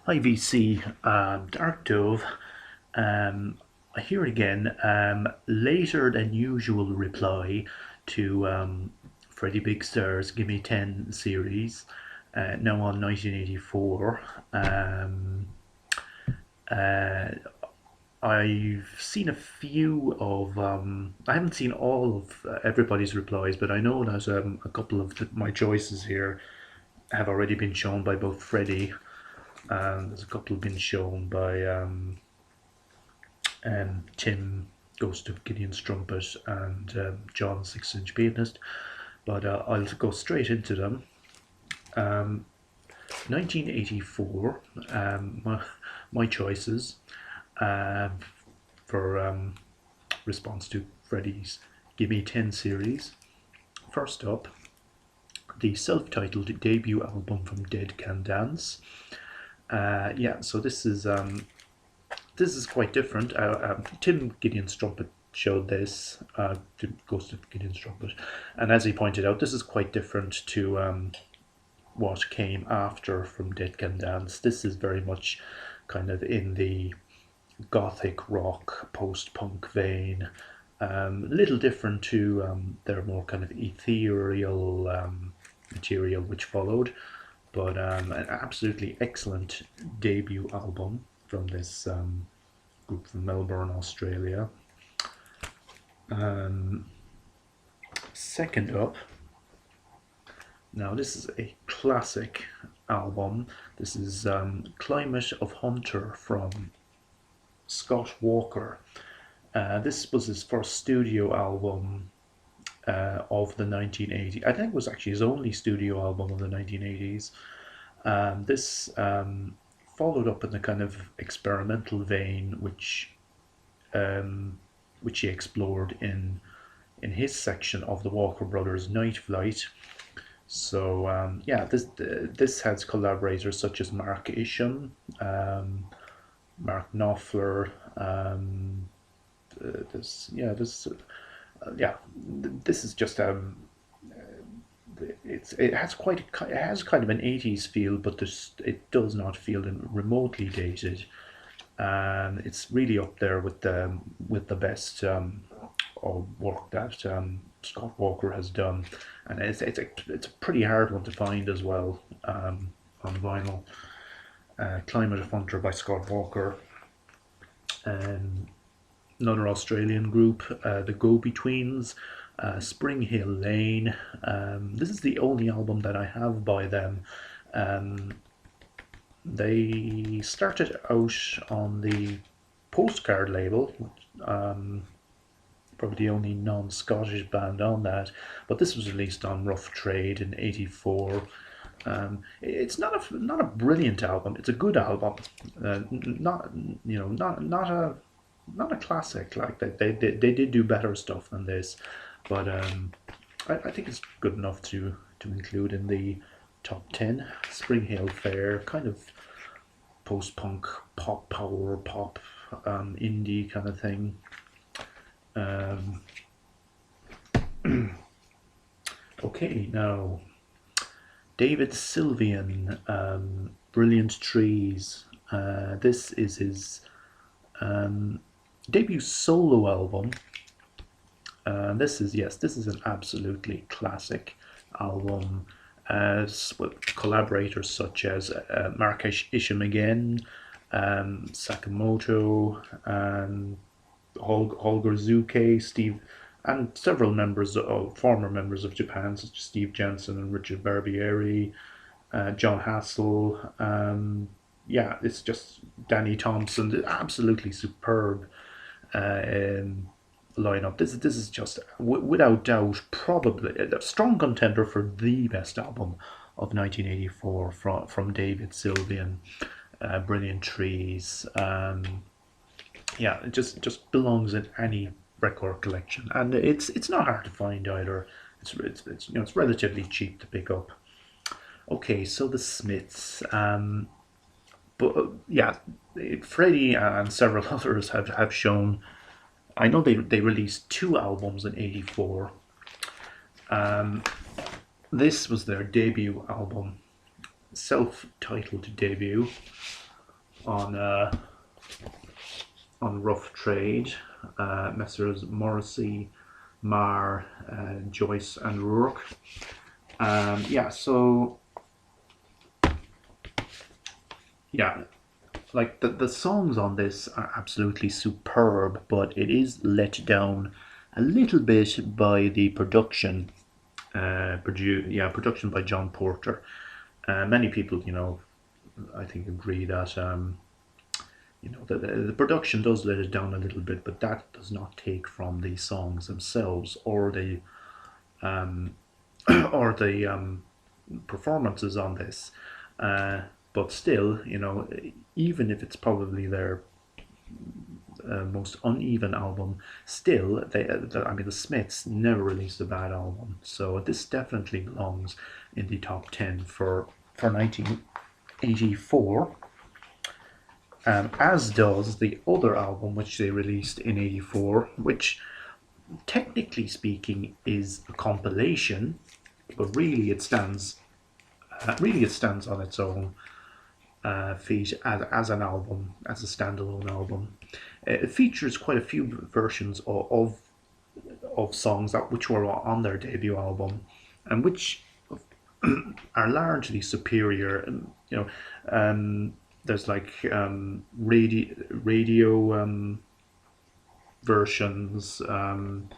Hi VC, Dark Dove. Um, I hear it again. Later than usual reply to Freddie Big Star's Gimme 10 series, now on 1984. Uh, I've seen a few of, I haven't seen all of everybody's replies, but I know that a couple of my choices here have already been shown by both Freddie, and there's a couple been shown by Tim, Ghost of Gideon Strumpet, and John, 6 Inch Pianist. But I'll go straight into them. Um, 1984, my choices uh, for response to Freddie's Gimme 10 series. First up, the self-titled debut album from Dead Can Dance. Yeah, so this is quite different. Tim Gideon Strumpet showed this, Ghost of Gideon Strumpet, and as he pointed out, this is quite different to what came after from Dead Can Dance. This is very much kind of in the gothic rock, post-punk vein. A little different to their more kind of ethereal material which followed, but an absolutely excellent debut album from this group from Melbourne, Australia. Um, Second up, now this is a classic album. This is Climate of Hunter from Scott Walker. This was his first studio album of the 1980s. I think it was actually his only studio album of the 1980s. This followed up in the kind of experimental vein um, which he explored in his section of the Walker Brothers Night Flight. So yeah, this has collaborators such as Mark Isham, Mark Knopfler. This yeah this yeah this is just it has kind of an 80s feel, but it does not feel remotely dated. It's really up there with the best work that Scott Walker has done, and it's a pretty hard one to find as well on vinyl. Climate of Hunter by Scott Walker. Um, Another Australian group, the Go Betweens, Spring Hill Lane. This is the only album that I have by them. Um, they started out on the Postcard label, um, probably the only non-Scottish band on that, but this was released on Rough Trade in '84. It's not a brilliant album. It's a good album. Not not a classic. Like they did do better stuff than this, but I think it's good enough to include in the top 10. Spring Hill Fair, kind of post punk, pop, power pop, indie kind of thing. Um, okay, now David Sylvian, Brilliant Trees. This is his um, debut solo album. This is an absolutely classic album. With collaborators such as Mark Isham again, Sakamoto, Holger Zuke, Steve, and several former members of Japan, such as Steve Jensen and Richard Barbieri, John Hassel. Yeah, it's just Danny Thompson. Absolutely superb um, lineup. This is just without doubt probably a strong contender for the best album of 1984 from David Sylvian. Brilliant Trees. Yeah, it just belongs in any record collection, and it's not hard to find either. It's relatively cheap to pick up. Okay, so the Smiths. But yeah, Freddie and several others have shown. I know they released two albums in '84. Um, this was their debut album, self-titled debut. on Rough Trade, Messrs. Morrissey, Marr, Joyce, and Rourke. Yeah, so yeah, like the songs on this are absolutely superb, but it is let down a little bit by the production. Production by John Porter. Many people, I think agree that the production does let it down a little bit, but that does not take from the songs themselves or the um, or the performances on this. Uh, but still, even if it's probably their most uneven album, still, the Smiths never released a bad album. So this definitely belongs in the top 10 for 1984. As does the other album which they released in '84, which technically speaking is a compilation, but really it stands on its own feet as an album, as a standalone album. It features quite a few versions of songs which were on their debut album, and which are largely superior. And there's like radio versions, and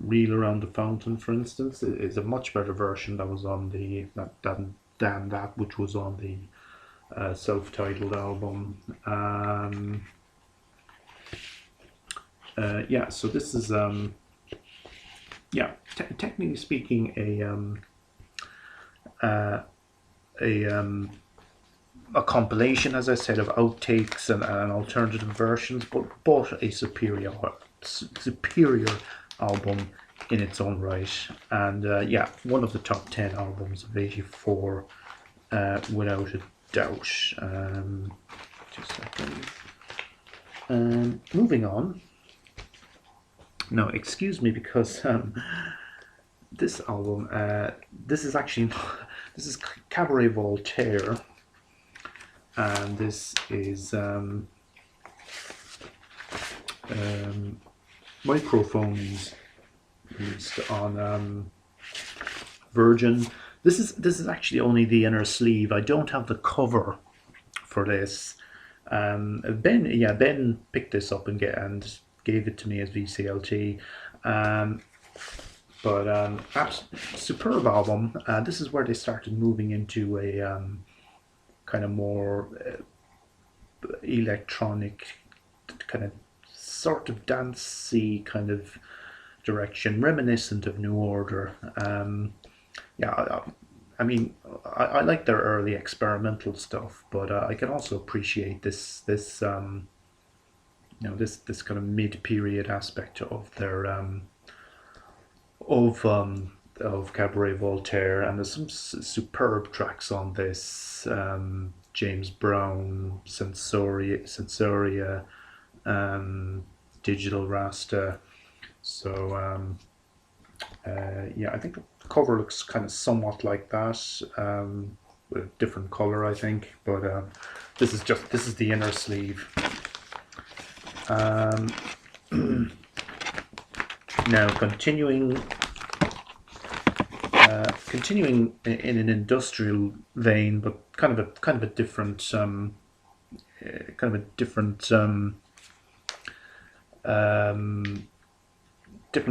Reel Around the Fountain, for instance, is a much better version that was on than that which was on the self-titled album. Yeah, so this is technically speaking a compilation, as I said, of outtakes and alternative versions, but a superior album in its own right. And one of the top 10 albums of '84, without a doubt. Just a second. Moving on. No, excuse me, because this album, this is Cabaret Voltaire, and this is Microphones, released on Virgin. This is actually only the inner sleeve. I don't have the cover for this. Ben picked this up and gave it to me as VCLT. But superb album. This is where they started moving into a kind of more electronic, kind of sort of dancey kind of direction, reminiscent of New Order. I mean, I like their early experimental stuff, but I can also appreciate this kind of mid-period aspect of their of Cabaret Voltaire, and there's some superb tracks on this. James Brown, Sensoria, Digital Rasta. So I think the cover looks kind of somewhat like that, with a different color, I think. But this is the inner sleeve. Now continuing in an industrial vein, but kind of a different different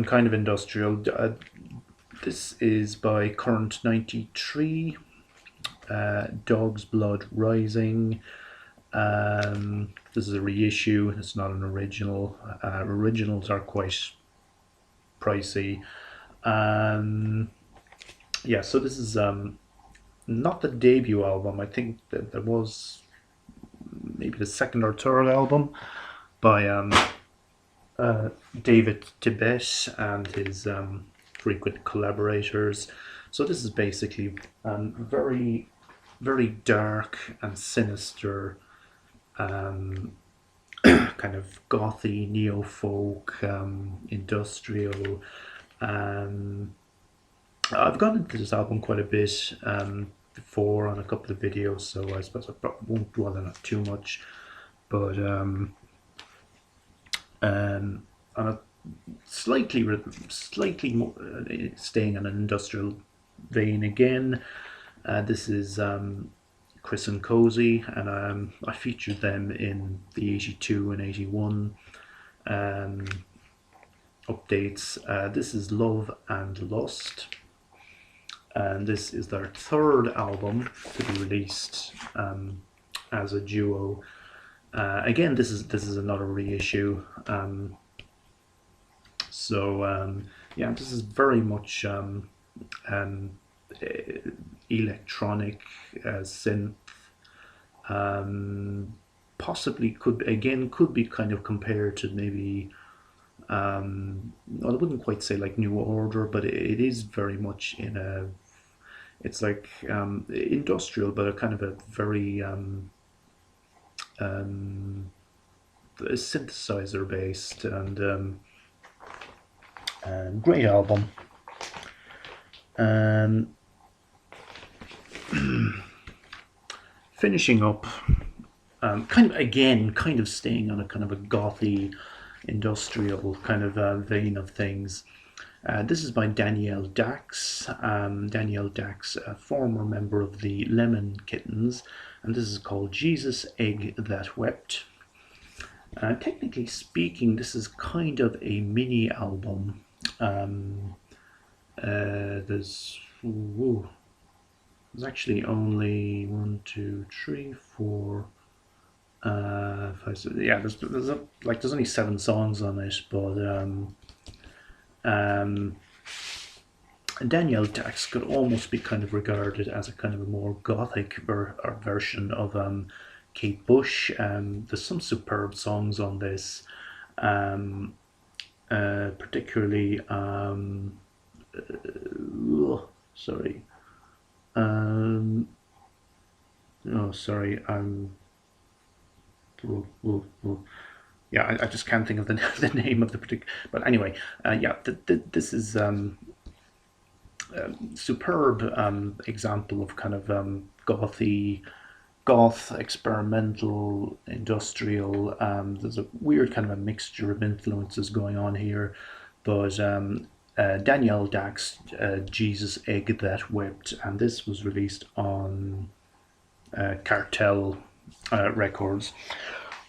kind of industrial. This is by Current 93, Dog's Blood Rising. This is a reissue, it's not an original. Originals are quite pricey. So this is not the debut album. I think that there was maybe the second or third album by David Tibet and his frequent collaborators. So this is basically very, very dark and sinister, kind of gothy, neo-folk, industrial. I've gone into this album quite a bit. before on a couple of videos, so I suppose I won't dwell on it too much. But on a slightly more, staying on an industrial vein again. This is Chris and Cozy, and I featured them in the 82 and 81 updates. This is Love and Lust, and this is their third album to be released as a duo. Again, this is another reissue. Yeah, this is very much electronic synth. Possibly could be kind of compared to maybe well, I wouldn't quite say like New Order, but it is very much in a, it's like industrial, but a kind of a very synthesizer based, and great album. Finishing up, kind of staying on a kind of a gothy, industrial kind of vein of things. This is by Danielle Dax. Danielle Dax, a former member of the Lemon Kittens, and this is called Jesus Egg That Wept. Technically speaking, this is kind of a mini album. There's actually only 1, 2, 3, 4, 5, 6, yeah. There's only 7 songs on it, but Danielle Dax could almost be kind of regarded as a kind of a more gothic version of Kate Bush. There's some superb songs on this, particularly sorry. Oh, sorry. Yeah, I just can't think of the name of the particular. But anyway, yeah, this is superb example of kind of goth, experimental, industrial. There's a weird kind of a mixture of influences going on here, but Danielle Dax, Jesus Egg That Wept, and this was released on Cartel Records.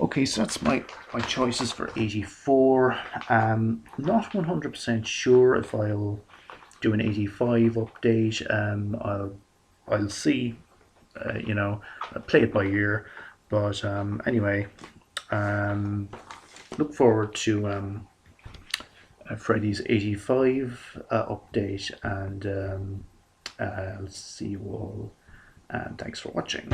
Okay, so that's my choices for 84. Not 100% sure if I'll do an 85 update. I'll see, play it by ear. But anyway, look forward to Freddy's 85 update, and I'll see you all, and thanks for watching.